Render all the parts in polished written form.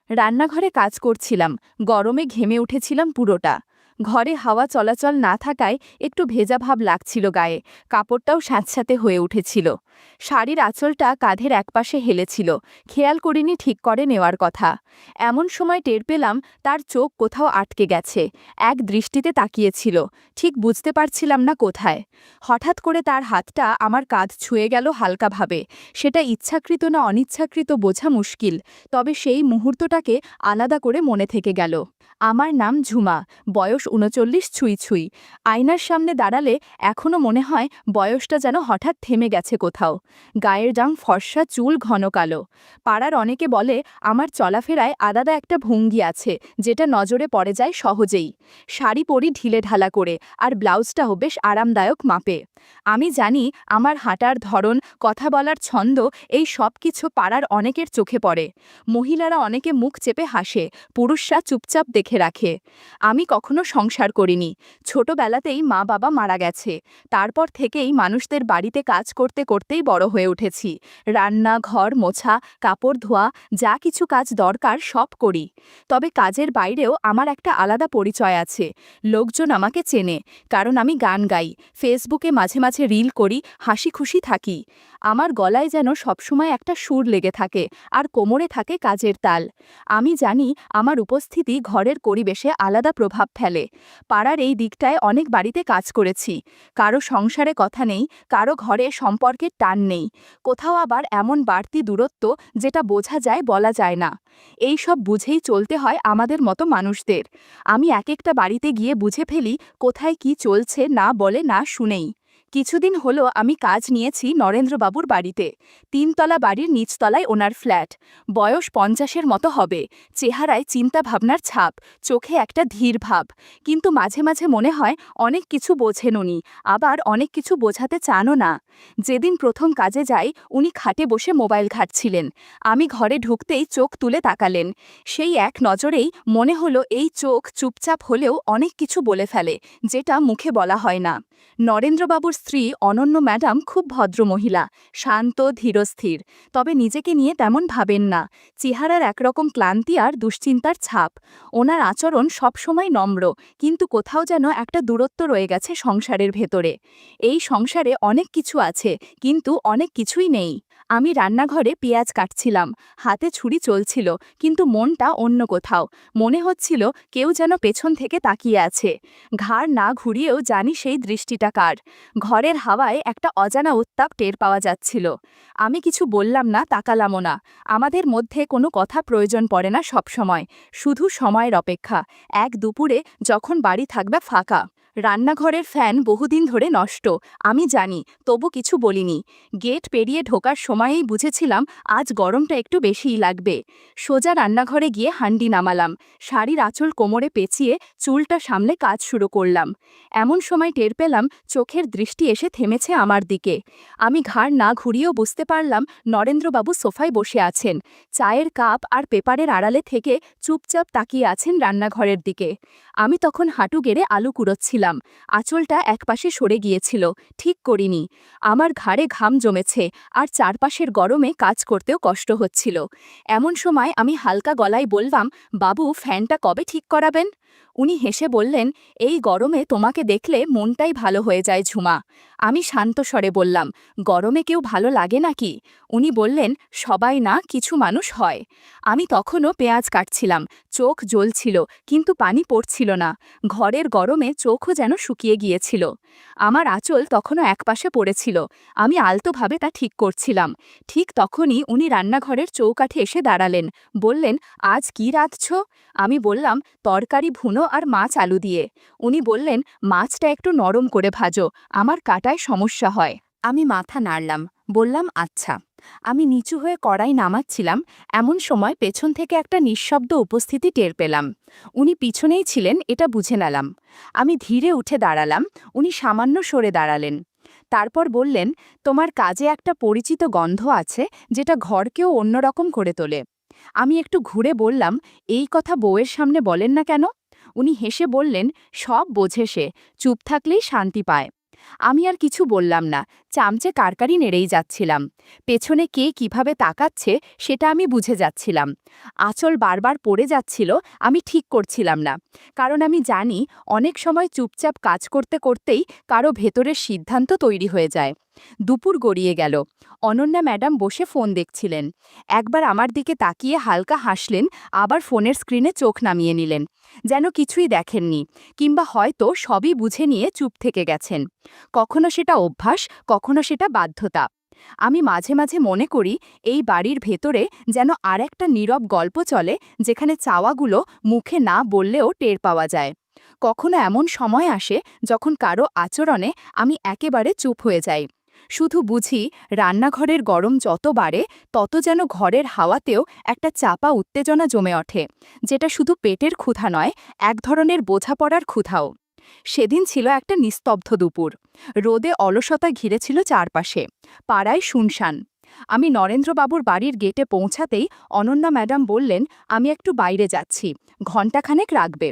রান্নাঘরে কাজ করছিলাম, গরমে ঘেমে উঠেছিলাম পুরোটা। ঘরে হাওয়া চলাচল না থাকায় একটু ভেজা ভাব লাগছিল গায়ে, কাপড়টাও স্যাঁতস্যাঁতে হয়ে উঠেছিল। শাড়ির আঁচলটা কাঁধের একপাশে হেলেছিল, খেয়াল করিনি ঠিক করে নেওয়ার কথা। এমন সময় টের পেলাম তার চোখ কোথাও আটকে গেছে, এক দৃষ্টিতে তাকিয়েছিল, ঠিক বুঝতে পারছিলাম না কোথায়। হঠাৎ করে তার হাতটা আমার কাঁধ ছুঁয়ে গেল হালকাভাবে, সেটা ইচ্ছাকৃত না অনিচ্ছাকৃত বোঝা মুশকিল, তবে সেই মুহূর্তটাকে আলাদা করে মনে থেকে গেল। আমার নাম ঝুমা, বয়স ৩৯ ছুঁই ছুঁই। আয়নার সামনে দাঁড়ালে এখনও মনে হয় বয়সটা যেন হঠাৎ থেমে গেছে কোথাও। গায়ের রং ফর্সা, চুল ঘন কালো। পাড়ার অনেকে বলে আমার চলাফেরায় আলাদা একটা ভঙ্গি আছে, যেটা নজরে পড়ে যায় সহজেই। শাড়ি পরি ঢিলে ঢালা করে, আর ব্লাউজটাও বেশ আরামদায়ক মাপে। আমি জানি আমার হাঁটার ধরন, কথা বলার ছন্দ, এই সব কিছু পাড়ার অনেকের চোখে পড়ে। মহিলারা অনেকে মুখ চেপে হাসে, পুরুষরা চুপচাপ দেখে রাখে। আমি কখনো সংসার করিনি, ছোটবেলাতেই মা বাবা মারা গেছে। তারপর থেকেই মানুষদের বাড়িতে কাজ করতে করতেই বড় হয়ে উঠেছি। রান্না, ঘর মোছা, কাপড় ধোয়া, যা কিছু কাজ দরকার সব করি। তবে কাজের বাইরেও আমার একটা আলাদা পরিচয় আছে। লোকজন আমাকে চেনে, কারণ আমি গান গাই, ফেসবুকে মাঝে মাঝে রিল করি, হাসি খুশি থাকি। আমার গলায় যেন সবসময় একটা সুর লেগে থাকে, আর কোমরে থাকে কাজের তাল। আমি জানি আমার উপস্থিতি ঘরের পরিবেশে আলাদা প্রভাব ফেলে। পাড়ার এই দিকটায় অনেক বাড়িতে কাজ করেছি। কারো সংসারে কথা নেই, কারো ঘরে সম্পর্কের টান নেই, কোথাও আবার এমন বাড়তি দূরত্ব যেটা বোঝা যায় বলা যায় না। এই সব বুঝেই চলতে হয় আমাদের মতো মানুষদের। আমি এক একটা বাড়িতে গিয়ে বুঝে ফেলি কোথায় কি চলছে, না বলে না শুনেই। কিছুদিন হলো আমি কাজ নিয়েছি নরেন্দ্রবাবুর বাড়িতে। ৩ তলা বাড়ির নিচতলায় ওনার ফ্ল্যাট। বয়স ৫০-এর মতো হবে, চেহারায় চিন্তাভাবনার ছাপ, চোখে একটা ধীর ভাব। কিন্তু মাঝে মাঝে মনে হয় অনেক কিছু বোঝেন উনি, আবার অনেক কিছু বোঝাতে চানও না। যেদিন প্রথম কাজে যাই উনি খাটে বসে মোবাইল ঘাঁটছিলেন। আমি ঘরে ঢুকতেই চোখ তুলে তাকালেন। সেই এক নজরেই মনে হলো এই চোখ চুপচাপ হলেও অনেক কিছু বলে ফেলে, যেটা মুখে বলা হয় না। নরেন্দ্রবাবুর স্ত্রী অনন্য ম্যাডাম খুব ভদ্রমহিলা, শান্ত ধীরস্থির, তবে নিজেকে নিয়ে তেমন ভাবেন না। চেহারার একরকম ক্লান্তি আর দুশ্চিন্তার ছাপ। ওনার আচরণ সবসময় নম্র, কিন্তু কোথাও যেন একটা দূরত্ব রয়ে গেছে সংসারের ভেতরে। এই সংসারে অনেক কিছু আছে, কিন্তু অনেক কিছুই নেই। আমি রান্নাঘরে পেঁয়াজ কাটছিলাম, হাতে ছুরি চলছিল, কিন্তু মনটা অন্য কোথাও। মনে হচ্ছিল কেউ যেন পেছন থেকে তাকিয়ে আছে। ঘাড় না ঘুরিয়েও জানি সেই দৃষ্টিটা কার। ঘরের হাওয়ায় একটা অজানা উত্তাপ টের পাওয়া যাচ্ছিল। আমি কিছু বললাম না, তাকালামও না। আমাদের মধ্যে কোনো কথা প্রয়োজন পড়ে না সবসময়, শুধু সময়ের অপেক্ষা। এক দুপুরে যখন বাড়ি থাকবে ফাঁকা, রান্নাঘরের ফ্যান বহুদিন ধরে নষ্ট, আমি জানি, তবু কিছু বলিনি। গেট পেরিয়ে ঢোকার সময়েই বুঝেছিলাম আজ গরমটা একটু বেশিই লাগবে। সোজা রান্নাঘরে গিয়ে হান্ডি নামালাম, শাড়ির আঁচল কোমরে পেঁচিয়ে চুলটা সামলে কাজ শুরু করলাম। এমন সময় টের পেলাম চোখের দৃষ্টি এসে থেমেছে আমার দিকে। আমি ঘাড় না ঘুরিয়েও বুঝতে পারলাম নরেন্দ্রবাবু সোফায় বসে আছেন, চায়ের কাপ আর পেপারের আড়ালে থেকে চুপচাপ তাকিয়ে আছেন রান্নাঘরের দিকে। আমি তখন হাঁটু গেড়ে আলু কুড়োচ্ছিলাম, আঁচলটা একপাশে সরে গিয়েছিল, ঠিক করিনি। আমার ঘাড়ে ঘাম জমেছে, আর চারপাশের গরমে কাজ করতেও কষ্ট হচ্ছিল। এমন সময় আমি হালকা গলায় বললাম, বাবু ফ্যানটা কবে ঠিক করাবেন? উনি হেসে বললেন, এই গরমে তোমাকে দেখলে মনটাই ভালো হয়ে যায় ঝুমা। আমি শান্ত স্বরে বললাম, গরমে কেউ ভালো লাগে নাকি? উনি বললেন, সবাই না, কিছু মানুষ হয়। আমি তখনও পেঁয়াজ কাটছিলাম, চোখ জ্বলছিল, কিন্তু পানি পড়ছিল না। ঘরের গরমে চোখও যেন শুকিয়ে গিয়েছিল। আমার আঁচল তখনও একপাশে পড়েছিল, আমি আলতোভাবে তা ঠিক করছিলাম। ঠিক তখনই উনি রান্নাঘরের চৌকাঠে এসে দাঁড়ালেন, বললেন, আজ কি রাঁধছ? আমি বললাম, তরকারি ভুনো আর মাছ আলু দিয়ে। উনি বললেন, মাছটা একটু নরম করে ভাজো, আমার কাটায় সমস্যা হয়। আমি মাথা নাড়লাম, বললাম, আচ্ছা। আমি নিচু হয়ে কড়াই নামাচ্ছিলাম, এমন সময় পেছন থেকে একটা নিঃশব্দ উপস্থিতি টের পেলাম। উনি পিছনেই ছিলেন, এটা বুঝে নিলাম। আমি ধীরে উঠে দাঁড়ালাম, উনি সামান্য সরে দাঁড়ালেন। তারপর বললেন, তোমার কাজে একটা পরিচিত গন্ধ আছে, যেটা ঘরকেও অন্যরকম করে তোলে। আমি একটু ঘুরে বললাম, এই কথা বউয়ের সামনে বলেন না কেন? উনি হেসে বললেন, সব বোঝে সে, চুপ থাকলেই শান্তি পায়। আমি আর কিছু বললাম না, চামচে কারকারি নেড়েই যাচ্ছিলাম। পেছনে কে কিভাবে তাকাচ্ছে সেটা আমি বুঝে যাচ্ছিলাম। আঁচল বারবার পড়ে যাচ্ছিল, আমি ঠিক করছিলাম না। কারণ আমি জানি অনেক সময় চুপচাপ কাজ করতে করতেই কারো ভেতরের সিদ্ধান্ত তৈরি হয়ে যায়। দুপুর গড়িয়ে গেল। অনন্যা ম্যাডাম বসে ফোন দেখছিলেন। একবার আমার দিকে তাকিয়ে হালকা হাসলেন, আবার ফোনের স্ক্রিনে চোখ নামিয়ে নিলেন, যেন কিছুই দেখেননি, কিংবা হয়তো সবই বুঝে নিয়ে চুপ থেকে গেছেন। কখনো সেটা অভ্যাস, কখনো সেটা বাধ্যতা। আমি মাঝে মাঝে মনে করি এই বাড়ির ভেতরে যেন আর একটা নীরব গল্প চলে, যেখানে চাওয়াগুলো মুখে না বললেও টের পাওয়া যায়। কখনো এমন সময় আসে যখন কারো আচরণে আমি একেবারে চুপ হয়ে যাই। শুধু বুঝি রান্নাঘরের গরম যত বাড়ে তত যেন ঘরের হাওয়াতেও একটা চাপা উত্তেজনা জমে ওঠে, যেটা শুধু পেটের ক্ষুধা নয়, এক ধরনের বোঝাপড়ার ক্ষুধাও। সেদিন ছিল একটা নিস্তব্ধ দুপুর। রোদে অলসতা ঘিরেছিল চারপাশে। পাড়ায় শুনশান। আমি নরেন্দ্রবাবুর বাড়ির গেটে পৌঁছাতেই অনন্যা ম্যাডাম বললেন, আমি একটু বাইরে যাচ্ছি, ঘণ্টাখানেক রাখবে।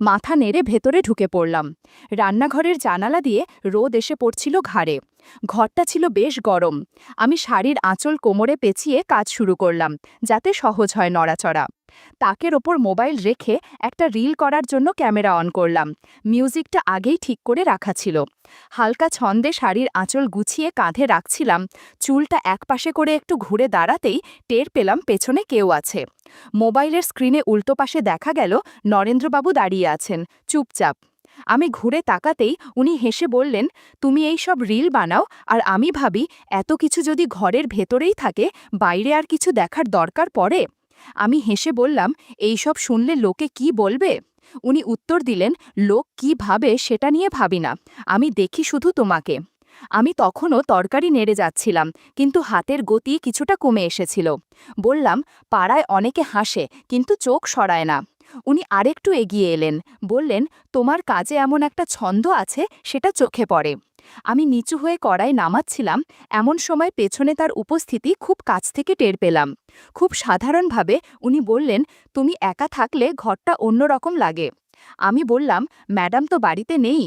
মাথা নেড়ে ভেতরে ঢুকে পড়লাম। রান্নাঘরের জানালা দিয়ে রোদ এসে পড়ছিল ঘাড়ে। ঘরটা ছিল বেশ গরম। আমি শাড়ির আঁচল কোমরে পেঁচিয়ে কাজ শুরু করলাম, যাতে সহজ হয় নড়াচড়া। তাকের ওপর মোবাইল রেখে একটা রিল করার জন্য ক্যামেরা অন করলাম। মিউজিকটা আগেই ঠিক করে রাখা ছিল। হালকা ছন্দে শাড়ির আঁচল গুছিয়ে কাঁধে রাখছিলাম। চুলটা একপাশে করে একটু ঘুরে দাঁড়াতেই টের পেলাম পেছনে কেউ আছে। মোবাইলের স্ক্রিনে উল্টো পাশে দেখা গেল নরেন্দ্রবাবু দাঁড়িয়ে আছেন, চুপচাপ। আমি ঘুরে তাকাতেই উনি হেসে বললেন, তুমি এই সব রিল বানাও, আর আমি ভাবি এত কিছু যদি ঘরের ভেতরেই থাকে, বাইরে আর কিছু দেখার দরকার পড়ে। আমি হেসে বললাম, এই সব শুনলে লোকে কি বলবে? উনি উত্তর দিলেন, লোক কি ভাবে সেটা নিয়ে ভাবি না, আমি দেখি শুধু তোমাকে। আমি তখনও তরকারি নেড়ে যাচ্ছিলাম, কিন্তু হাতের গতি কিছুটা কমে এসেছিল। বললাম, পাড়ায় অনেকে হাসে, কিন্তু চোখ সরায় না। উনি আরেকটু এগিয়ে এলেন, বললেন, তোমার কাজে এমন একটা ছন্দ আছে, সেটা চোখে পড়ে। আমি নিচু হয়ে কড়াই নামাচ্ছিলাম, এমন সময় পেছনে তার উপস্থিতি খুব কাছ থেকে টের পেলাম। খুব সাধারণভাবে উনি বললেন, তুমি একা থাকলে ঘরটা অন্যরকম লাগে। আমি বললাম, ম্যাডাম তো বাড়িতে নেই।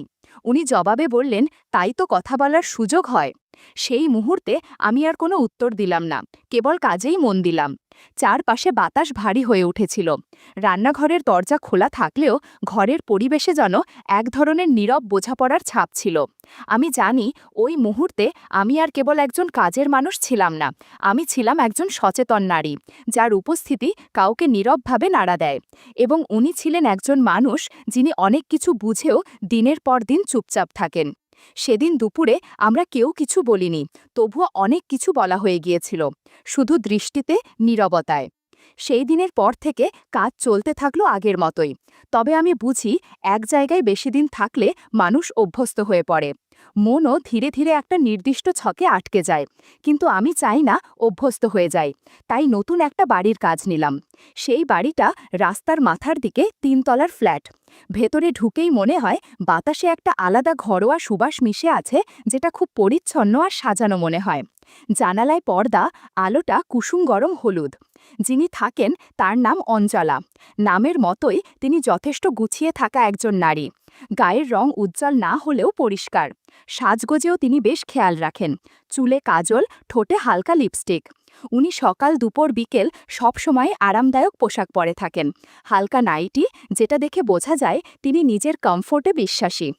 উনি জবাবে বললেন, তাই তো কথা বলার সুযোগ হয়। সেই মুহূর্তে আমি আর কোনো উত্তর দিলাম না, কেবল কাজেই মন দিলাম। চারপাশে বাতাস ভারী হয়ে উঠেছিল। রান্নাঘরের দরজা খোলা থাকলেও ঘরের পরিবেশে যেন এক ধরনের নীরব বোঝাপড়ার ছাপ ছিল। আমি জানি ওই মুহূর্তে আমি আর কেবল একজন কাজের মানুষ ছিলাম না, আমি ছিলাম একজন সচেতন নারী, যার উপস্থিতি কাউকে নীরবভাবে নাড়া দেয়। এবং উনি ছিলেন একজন মানুষ যিনি অনেক কিছু বুঝেও দিনের পর দিন চুপচাপ থাকেন। সেদিন দুপুরে আমরা কেউ কিছু বলিনি, তবুও অনেক কিছু বলা হয়ে গিয়েছিল, শুধু দৃষ্টিতে, নীরবতায়। সেই দিনের পর থেকে কাজ চলতে থাকলো আগের মতোই। তবে আমি বুঝি এক জায়গায় বেশি দিন থাকলে মানুষ অভ্যস্ত হয়ে পড়ে। মনও ধীরে ধীরে একটা নির্দিষ্ট ছকে আটকে যায়। কিন্তু আমি চাই না অভ্যস্ত হয়ে যায়। তাই নতুন একটা বাড়ির কাজ নিলাম। সেই বাড়িটা রাস্তার মাথার দিকে 3 তলার ফ্ল্যাট। ভেতরে ঢুকেই মনে হয় বাতাসে একটা আলাদা ঘরোয়া সুবাস মিশে আছে, যেটা খুব পরিচ্ছন্ন আর সাজানো মনে হয়। জানালায় পর্দা, আলোটা কুসুম গরম হলুদ। যিনি থাকেন তার নাম অঞ্জলা। নামের মতোই তিনি যথেষ্ট গুছিয়ে থাকা একজন নারী। গায়ের রং উজ্জ্বল না হলেও পরিষ্কার। সাজগোজেও তিনি বেশ খেয়াল রাখেন। চুলে কাজল, ঠোঁটে হালকা লিপস্টিক। উনি সকাল দুপুর বিকেল সবসময় আরামদায়ক পোশাক পরে থাকেন। হালকা নাইটি, যেটা দেখে বোঝা যায় তিনি নিজের কমফোর্টে বিশ্বাসী।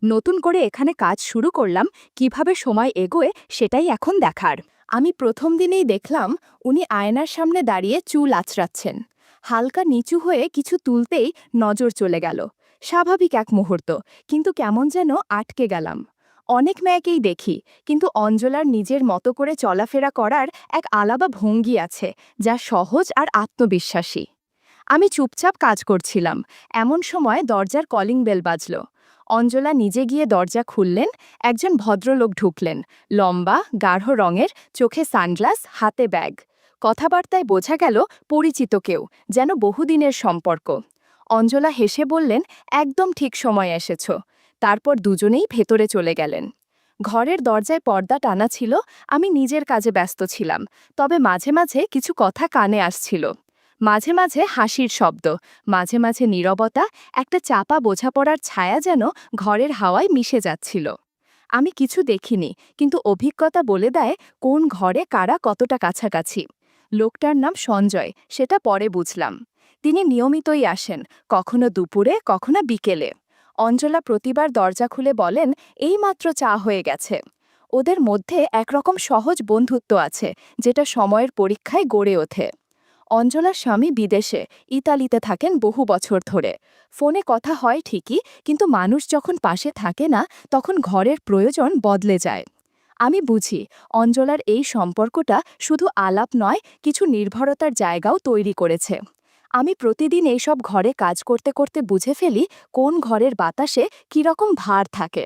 নতুন করে এখানে কাজ শুরু করলাম, কিভাবে সময় এগোয় সেটাই এখন দেখার। আমি প্রথম দিনেই দেখলাম উনি আয়নার সামনে দাঁড়িয়ে চুল আঁচড়াচ্ছেন। হালকা নিচু হয়ে কিছু তুলতেই নজর চলে গেল। স্বাভাবিক এক মুহূর্ত, কিন্তু কেমন যেন আটকে গেলাম। অনেক মেয়েকেই দেখি, কিন্তু অঞ্জলার নিজের মতো করে চলাফেরা করার এক আলাদা ভঙ্গি আছে, যা সহজ আর আত্মবিশ্বাসী। আমি চুপচাপ কাজ করছিলাম, এমন সময় দরজার কলিং বেল বাজল। অঞ্জলা নিজে গিয়ে দরজা খুললেন। একজন ভদ্রলোক ঢুকলেন, লম্বা, গাঢ় রঙের, চোখে সানগ্লাস, হাতে ব্যাগ। কথাবার্তায় বোঝা গেল পরিচিত কেউ, যেন বহুদিনের সম্পর্ক। অঞ্জলা হেসে বললেন, একদম ঠিক সময়ে এসেছ। তারপর দুজনেই ভেতরে চলে গেলেন। ঘরের দরজায় পর্দা টানা ছিল। আমি নিজের কাজে ব্যস্ত ছিলাম, তবে মাঝে মাঝে কিছু কথা কানে আসছিল। মাঝে মাঝে হাসির শব্দ, মাঝে মাঝে নীরবতা, একটা চাপা বোঝাপড়ার ছায়া যেন ঘরের হাওয়ায় মিশে যাচ্ছিল। আমি কিছু দেখিনি, কিন্তু অভিজ্ঞতা বলে দেয় কোন ঘরে কারা কতটা কাছাকাছি। লোকটার নাম সঞ্জয়, সেটা পরে বুঝলাম। তিনি নিয়মিতই আসেন, কখনো দুপুরে কখনো বিকেলে। অঞ্জলা প্রতিবার দরজা খুলে বলেন, এইমাত্র চা হয়ে গেছে। ওদের মধ্যে একরকম সহজ বন্ধুত্ব আছে, যেটা সময়ের পরীক্ষায় গড়ে ওঠে। অঞ্জলার স্বামী বিদেশে, ইতালিতে থাকেন বহু বছর ধরে। ফোনে কথা হয় ঠিকই, কিন্তু মানুষ যখন পাশে থাকে না, তখন ঘরের প্রয়োজন বদলে যায়। আমি বুঝি অঞ্জলার এই সম্পর্কটা শুধু আলাপ নয়, কিছু নির্ভরতার জায়গাও তৈরি করেছে। আমি প্রতিদিন এইসব ঘরে কাজ করতে করতে বুঝে ফেলি কোন ঘরের বাতাসে কীরকম ভার থাকে।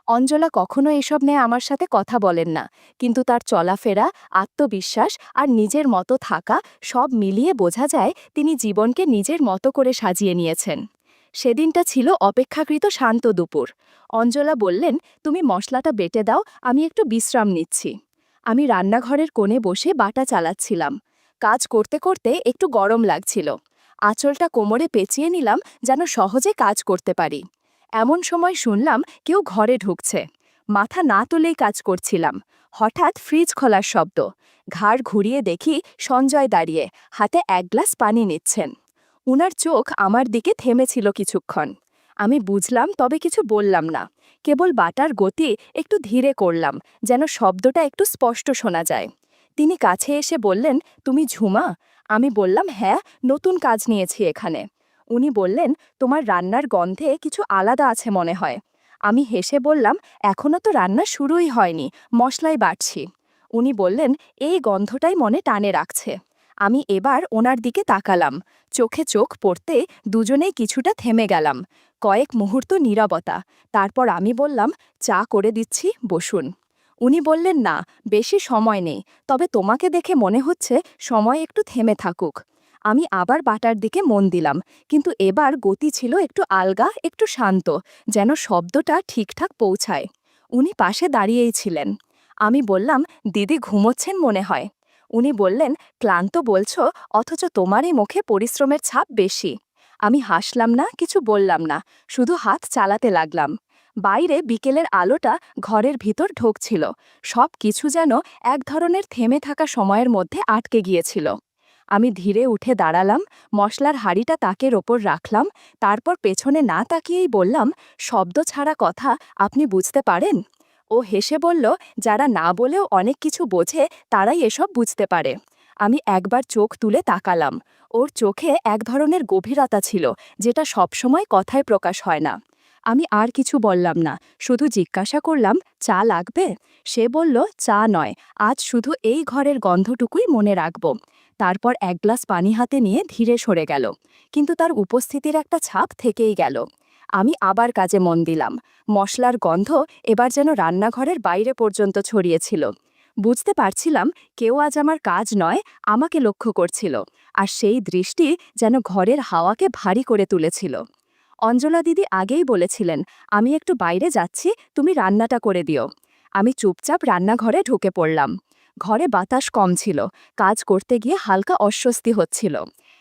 অঞ্জলা কখনো এসব নিয়ে আমার সাথে কথা বলেন না, কিন্তু তার চলাফেরা, আত্মবিশ্বাস আর নিজের মতো থাকা সব মিলিয়ে বোঝা যায় তিনি জীবনকে নিজের মতো করে সাজিয়ে নিয়েছেন। সেদিনটা ছিল অপেক্ষাকৃত শান্ত দুপুর। অঞ্জলা বললেন, তুমি মশলাটা বেটে দাও, আমি একটু বিশ্রাম নিচ্ছি। আমি রান্নাঘরের কোণে বসে বাটা চালাচ্ছিলাম। কাজ করতে করতে একটু গরম লাগছিল। আঁচলটা কোমরে পেঁচিয়ে নিলাম, যেন সহজে কাজ করতে পারি। এমন সময় শুনলাম কেউ ঘরে ঢুকছে। মাথা না তুলেই কাজ করছিলাম। হঠাৎ ফ্রিজ খোলার শব্দ। ঘাড় ঘুরিয়ে দেখি সঞ্জয় দাঁড়িয়ে, হাতে এক গ্লাস পানি নিচ্ছেন। উনার চোখ আমার দিকে থেমেছিল কিছুক্ষণ। আমি বুঝলাম, তবে কিছু বললাম না। কেবল বাটার গতি একটু ধীরে করলাম, যেন শব্দটা একটু স্পষ্ট শোনা যায়। তিনি কাছে এসে বললেন, তুমি ঝুমা? আমি বললাম, হ্যাঁ, নতুন কাজ নিয়েছি এখানে। উনি বললেন, তোমার রান্নার গন্ধে কিছু আলাদা আছে মনে হয়। আমি হেসে বললাম, এখনো তো রান্না শুরুই হয়নি, মশলাই বাটছি। উনি বললেন, এই গন্ধটাই মনে টানে রাখছে। আমি এবার ওনার দিকে তাকালাম। চোখে চোখ পড়তে দুজনেই কিছুটা থেমে গেলাম। কয়েক মুহূর্ত নীরবতা। তারপর আমি বললাম, চা করে দিচ্ছি, বসুন। উনি বললেন, না, বেশি সময় নেই, তবে তোমাকে দেখে মনে হচ্ছে সময় একটু থেমে থাকুক। আমি আবার বাটার দিকে মন দিলাম, কিন্তু এবার গতি ছিল একটু আলগা, একটু শান্ত, যেন শব্দটা ঠিকঠাক পৌঁছায়। উনি পাশে দাঁড়িয়েই ছিলেন। আমি বললাম, দিদি ঘুমোচ্ছেন মনে হয়। উনি বললেন, ক্লান্ত বলছো, অথচ তোমারই মুখে পরিশ্রমের ছাপ বেশি। আমি হাসলাম না, কিছু বললাম না, শুধু হাত চালাতে লাগলাম। বাইরে বিকেলের আলোটা ঘরের ভিতর ঢুকছিল। সব কিছু যেন এক ধরনের থেমে থাকা সময়ের মধ্যে আটকে গিয়েছিল। আমি ধীরে উঠে দাঁড়ালাম, মশলার হাঁড়িটা তাকের ওপর রাখলাম, তারপর পেছনে না তাকিয়েই বললাম, শব্দ ছাড়া কথা আপনি বুঝতে পারেন? ও হেসে বলল, যারা না বলেও অনেক কিছু বোঝে তারাই এসব বুঝতে পারে। আমি একবার চোখ তুলে তাকালাম। ওর চোখে এক ধরনের গভীরতা ছিল, যেটা সবসময় কথায় প্রকাশ হয় না। আমি আর কিছু বললাম না, শুধু জিজ্ঞাসা করলাম, চা লাগবে? সে বলল, চা নয়, আজ শুধু এই ঘরের গন্ধটুকুই মনে রাখব। তারপর এক গ্লাস পানি হাতে নিয়ে ধীরে সরে গেল, কিন্তু তার উপস্থিতির একটা ছাপ থেকেই গেল। আমি আবার কাজে মন দিলাম। মশলার গন্ধ এবার যেন রান্নাঘরের বাইরে পর্যন্ত ছড়িয়েছিল। বুঝতে পারছিলাম কেউ আজ আমার কাজ নয়, আমাকে লক্ষ্য করছিল, আর সেই দৃষ্টি যেন ঘরের হাওয়াকে ভারী করে তুলেছিল। অঞ্জলা দিদি আগেই বলেছিলেন, আমি একটু বাইরে যাচ্ছি, তুমি রান্নাটা করে দিও। আমি চুপচাপ রান্নাঘরে ঢুকে পড়লাম। ঘরে বাতাস কম ছিল, কাজ করতে গিয়ে হালকা অস্বস্তি হচ্ছিল।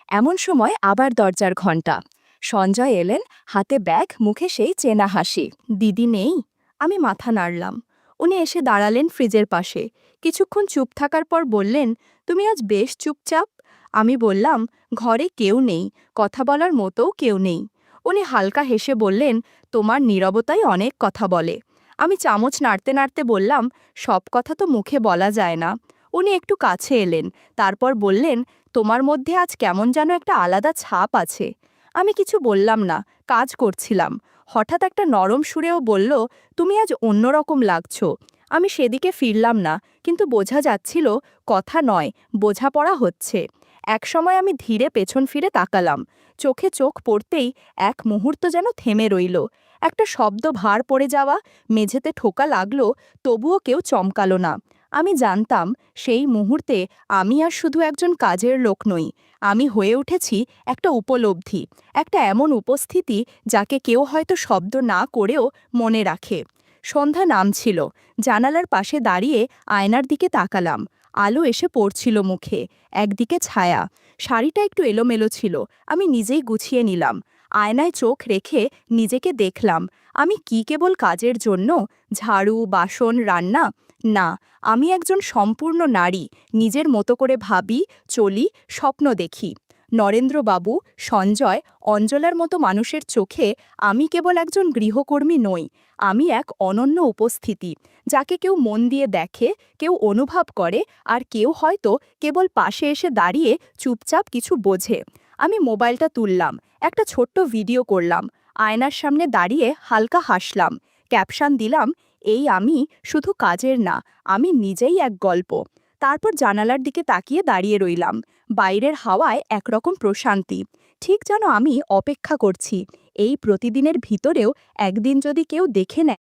এমন সময় আবার দরজার ঘণ্টা। সঞ্জয় এলেন, হাতে ব্যাগ, মুখে সেই চেনা হাসি। দিদি নেই? আমি মাথা নাড়লাম। উনি এসে দাঁড়ালেন ফ্রিজের পাশে। কিছুক্ষণ চুপ থাকার পর বললেন, তুমি আজ বেশ চুপচাপ। আমি বললাম, ঘরে কেউ নেই, কথা বলার মতোও কেউ নেই। উনি হালকা হেসে বললেন, তোমার নীরবতাই অনেক কথা বলে। আমি চামচ নাড়তে নাড়তে বললাম, সব কথা তো মুখে বলা যায় না। উনি একটু কাছে এলেন, তারপর বললেন, তোমার মধ্যে আজ কেমন যেন একটা আলাদা ছাপ আছে। আমি কিছু বললাম না, কাজ করছিলাম। হঠাৎ একটা নরম সুরেও বলল, তুমি আজ অন্যরকম লাগছো। আমি সেদিকে ফিরলাম না, কিন্তু বোঝা যাচ্ছিল কথা নয়, বোঝাপড়া হচ্ছে। একসময় আমি ধীরে পেছন ফিরে তাকালাম। চোখে চোখ পড়তেই এক মুহূর্ত যেন থেমে রইল। একটা শব্দ ভার পড়ে যাওয়া, মেঝেতে ঠোকা লাগলো, তবুও কেউ চমকালো না। আমি জানতাম সেই মুহূর্তে আমি আর শুধু একজন কাজের লোক নই, আমি হয়ে উঠেছি একটা উপলব্ধি, একটা এমন উপস্থিতি যাকে কেউ হয়তো শব্দ না করেও মনে রাখে। সন্ধ্যা নামছিল। জানালার পাশে দাঁড়িয়ে আয়নার দিকে তাকালাম। আলো এসে পড়ছিল মুখে, একদিকে ছায়া। শাড়িটা একটু এলোমেলো ছিল, আমি নিজেই গুছিয়ে নিলাম। আয়নায় চোখ রেখে নিজেকে দেখলাম, আমি কি কেবল কাজের জন্য ঝাড়ু, বাসন, রান্না? না, আমি একজন সম্পূর্ণ নারী, নিজের মতো করে ভাবি, চলি, স্বপ্ন দেখি। নরেন্দ্রবাবু, সঞ্জয়, অঞ্জলার মতো মানুষের চোখে আমি কেবল একজন গৃহকর্মী নই, আমি এক অনন্য উপস্থিতি, যাকে কেউ মন দিয়ে দেখে, কেউ অনুভব করে, আর কেউ হয়তো কেবল পাশে এসে দাঁড়িয়ে চুপচাপ কিছু বোঝে। আমি মোবাইলটা তুললাম, একটা ছোট্ট ভিডিও করলাম, আয়নার সামনে দাঁড়িয়ে হালকা হাসলাম, ক্যাপশন দিলাম, এই আমি শুধু কাজের না, আমি নিজেই এক গল্প। তারপর জানালার দিকে তাকিয়ে দাঁড়িয়ে রইলাম। বাইরের হাওয়ায় একরকম প্রশান্তি, ঠিক যেন আমি অপেক্ষা করছি এই প্রতিদিনের ভিতরেও একদিন যদি কেউ দেখে নেয়